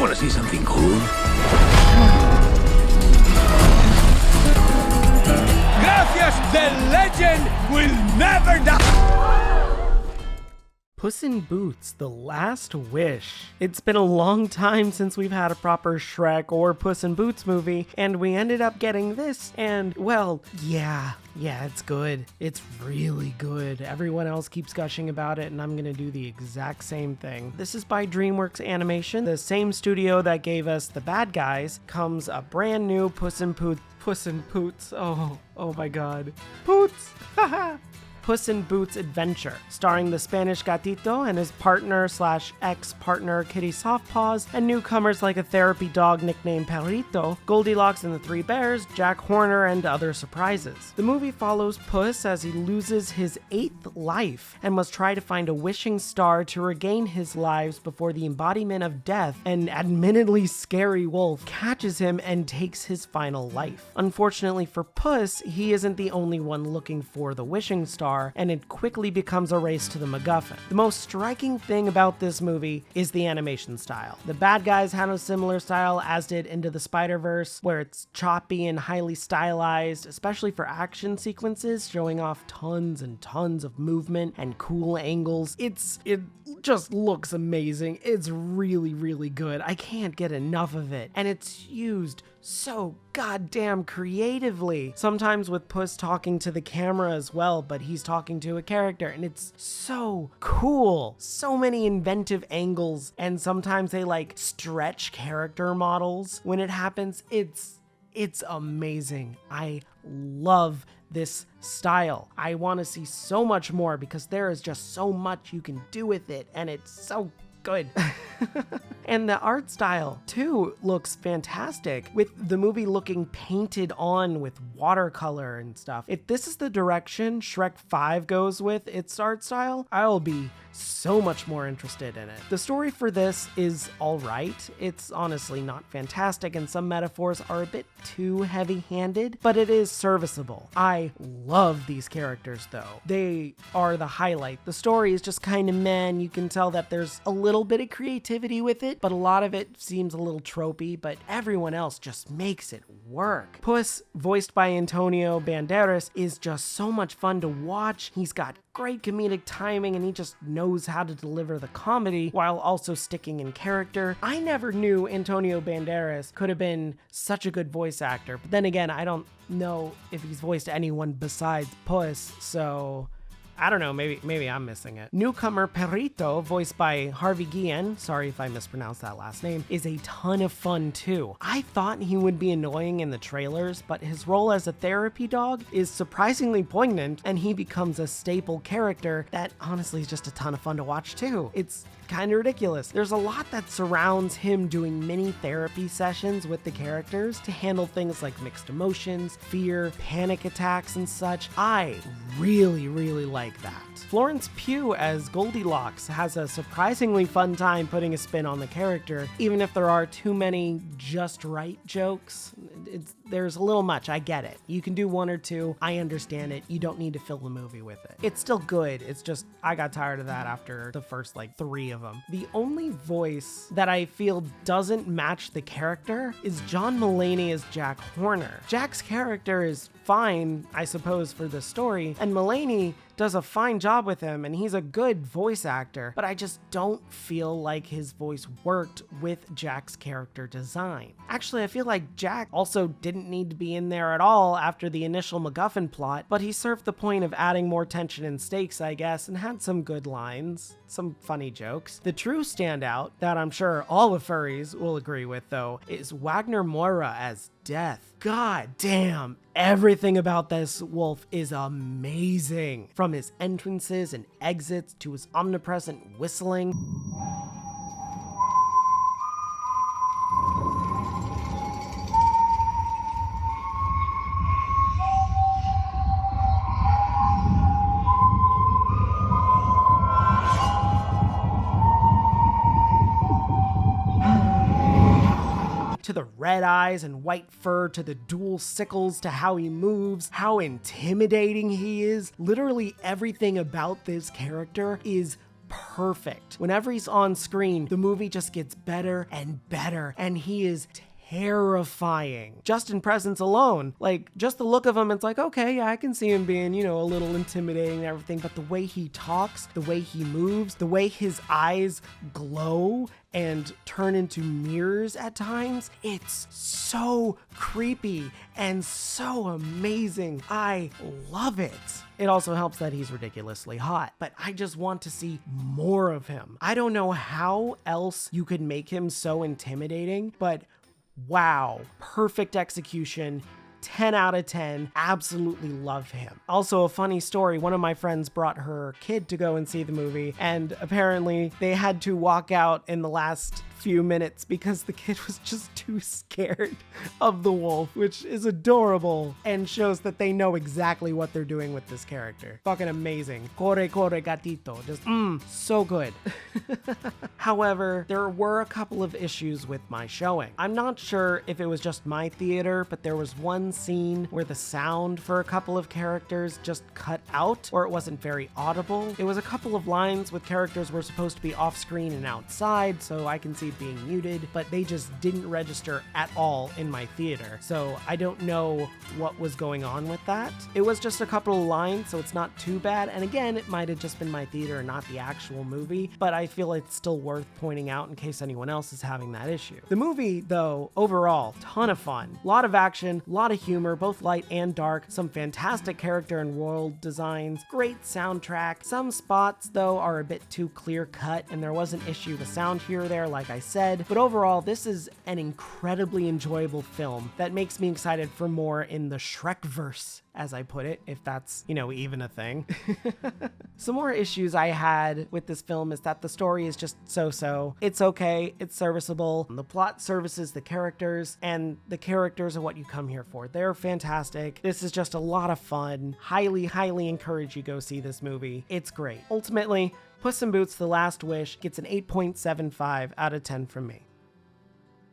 Want to see something cool? Gracias, the legend will never die! Puss in Boots, The Last Wish. It's been a long time since we've had a proper Shrek or Puss in Boots movie, and we ended up getting this, and, well, yeah, it's good. It's really good. Everyone else keeps gushing about it, and I'm gonna do the exact same thing. This is by DreamWorks Animation, the same studio that gave us The Bad Guys. Comes a brand new Puss in Boots. Oh my god. Poots! Haha! Puss in Boots Adventure, starring the Spanish gatito and his partner / ex-partner Kitty Softpaws, and newcomers like a therapy dog nicknamed Perrito, Goldilocks and the Three Bears, Jack Horner, and other surprises. The movie follows Puss as he loses his 8th life and must try to find a wishing star to regain his lives before the embodiment of death, an admittedly scary wolf, catches him and takes his final life. Unfortunately for Puss, he isn't the only one looking for the wishing star, and it quickly becomes a race to the MacGuffin. The most striking thing about this movie is the animation style. The Bad Guys had a similar style, as did Into the Spider-Verse, where it's choppy and highly stylized, especially for action sequences, showing off tons and tons of movement and cool angles. It just looks amazing. It's really, really good. I can't get enough of it. And it's used so goddamn creatively. Sometimes with Puss talking to the camera as well, but he's talking to a character, and it's so cool. So many inventive angles, and sometimes they like stretch character models when it happens. It's amazing. I love this style. I want to see so much more because there is just so much you can do with it, and it's so good. And the art style too looks fantastic, with the movie looking painted on with watercolor and stuff. If this is the direction Shrek 5 goes with its art style, I'll be so much more interested in it. The story for this is alright. It's honestly not fantastic, and some metaphors are a bit too heavy-handed, but it is serviceable. I love these characters though. They are the highlight. The story is just kind of meh. You can tell that there's a little bit of creativity with it, but a lot of it seems a little tropey, but everyone else just makes it work. Puss, voiced by Antonio Banderas, is just so much fun to watch. He's got great comedic timing, and he just knows how to deliver the comedy while also sticking in character. I never knew Antonio Banderas could have been such a good voice actor, but then again, I don't know if he's voiced anyone besides Puss, so I don't know, maybe I'm missing it. Newcomer Perrito, voiced by Harvey Guillen, sorry if I mispronounced that last name, is a ton of fun too. I thought he would be annoying in the trailers, but his role as a therapy dog is surprisingly poignant, and he becomes a staple character that honestly is just a ton of fun to watch too. It's kind of ridiculous. There's a lot that surrounds him doing mini therapy sessions with the characters to handle things like mixed emotions, fear, panic attacks, and such. I really like that. Florence Pugh as Goldilocks has a surprisingly fun time putting a spin on the character, even if there are too many just right jokes. There's a little much, I get it. You can do one or two, I understand it. You don't need to fill the movie with it. It's still good, it's just, I got tired of that after the first 3 of them. The only voice that I feel doesn't match the character is John Mulaney as Jack Horner. Jack's character is fine, I suppose, for the story, and Mulaney does a fine job with him, and he's a good voice actor, but I just don't feel like his voice worked with Jack's character design. Actually, I feel like Jack also didn't need to be in there at all after the initial MacGuffin plot, but he served the point of adding more tension and stakes, I guess, and had some good lines, some funny jokes. The true standout, that I'm sure all the furries will agree with though, is Wagner Moura as Death. God damn, everything about this wolf is amazing. From his entrances and exits to his omnipresent whistling. To the red eyes and white fur, to the dual sickles, to how he moves, how intimidating he is. Literally everything about this character is perfect. Whenever he's on screen, the movie just gets better and better, and he is terrifying. Just in presence alone, like just the look of him, it's like, okay, yeah, I can see him being, you know, a little intimidating and everything, but the way he talks, the way he moves, the way his eyes glow and turn into mirrors at times, it's so creepy and so amazing. I love it. It also helps that he's ridiculously hot, but I just want to see more of him. I don't know how else you could make him so intimidating, but wow, perfect execution. 10 out of 10, absolutely love him. Also, a funny story, one of my friends brought her kid to go and see the movie, and apparently they had to walk out in the last few minutes because the kid was just too scared of the wolf, which is adorable and shows that they know exactly what they're doing with this character. Fucking amazing. Corre, corre, gatito. Just, so good. However, there were a couple of issues with my showing. I'm not sure if it was just my theater, but there was one scene where the sound for a couple of characters just cut out, or it wasn't very audible. It was a couple of lines with characters were supposed to be off screen and outside, so I can see it being muted, but they just didn't register at all in my theater. So I don't know what was going on with that. It was just a couple of lines, so it's not too bad. And again, it might have just been my theater and not the actual movie, but I feel it's still worth pointing out in case anyone else is having that issue. The movie, though, overall, ton of fun. A lot of action, a lot of humor, both light and dark, some fantastic character and world designs, great soundtrack. Some spots, though, are a bit too clear-cut, and there was an issue with sound here or there, like I said, but overall, this is an incredibly enjoyable film that makes me excited for more in the Shrek-verse, as I put it, if that's, you know, even a thing. Some more issues I had with this film is that the story is just so-so. It's okay, it's serviceable. The plot services the characters, and the characters are what you come here for. They're fantastic. This is just a lot of fun. Highly, highly encourage you go see this movie. It's great. Ultimately, Puss in Boots: The Last Wish gets an 8.75 out of 10 from me.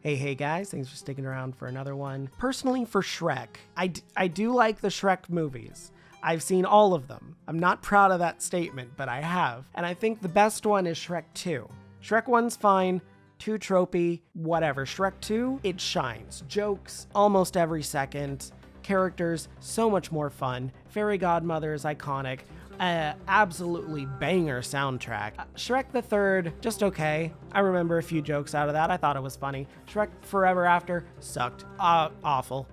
Hey guys, thanks for sticking around for another one. Personally, for Shrek, I do like the Shrek movies. I've seen all of them. I'm not proud of that statement, but I have. And I think the best one is Shrek 2. Shrek 1's fine, 2 tropey, whatever. Shrek 2, it shines. Jokes almost every second. Characters, so much more fun. Fairy Godmother is iconic. Absolutely banger soundtrack. Shrek the Third, just okay. I remember a few jokes out of that. I thought it was funny. Shrek Forever After sucked. Awful.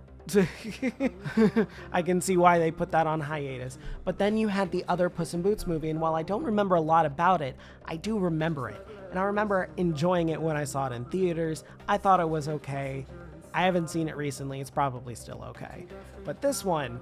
I can see why they put that on hiatus. But then you had the other Puss in Boots movie, and while I don't remember a lot about it, I do remember it. And I remember enjoying it when I saw it in theaters. I thought it was okay. I haven't seen it recently. It's probably still okay. But this one,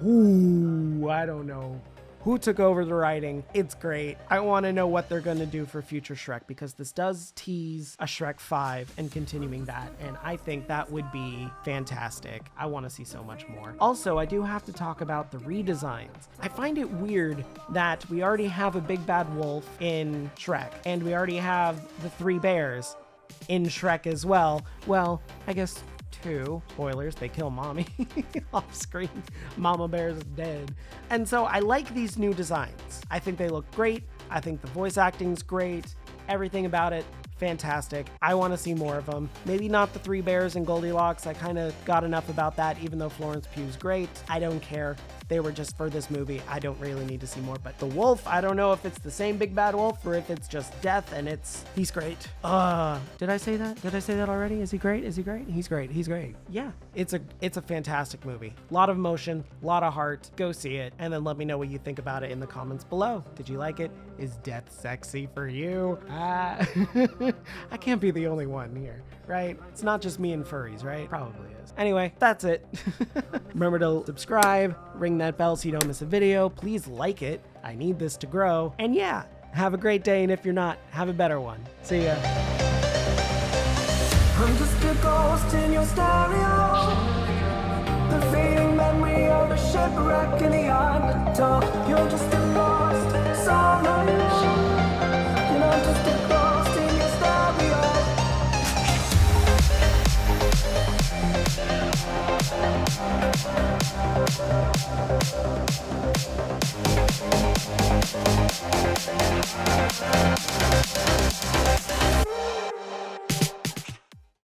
ooh, I don't know who took over the writing. It's great. I want to know what they're going to do for future Shrek, because this does tease a Shrek 5 and continuing that, and I think that would be fantastic. I want to see so much more. Also, I do have to talk about the redesigns. I find it weird that we already have a big bad wolf in Shrek, and we already have the 3 bears in Shrek as well. Well, I guess 2. Spoilers, they kill mommy off screen. Mama Bear is dead. And so I like these new designs. I think they look great. I think the voice acting's great. Everything about it, fantastic. I want to see more of them. Maybe not the 3 bears and Goldilocks. I kind of got enough about that, even though Florence Pugh's great. I don't care. They were just for this movie. I don't really need to see more. But the wolf, I don't know if it's the same big bad wolf or if it's just death and he's great. Did I say that? Did I say that already? Is he great? Is he great? He's great. He's great. Yeah, it's a fantastic movie. A lot of emotion, a lot of heart. Go see it and then let me know what you think about it in the comments below. Did you like it? Is death sexy for you? I can't be the only one here, right? It's not just me and furries, right? Probably is. Anyway, that's it. Remember to subscribe, ring that bell so you don't miss a video. Please like it. I need this to grow. And yeah, have a great day, and if you're not, have a better one. See ya. I'm just a ghost in your stereo, the fading memory of a shipwreck in the undertow. You're just a lost summer, and I'm just a ghost in your stereo. Bye.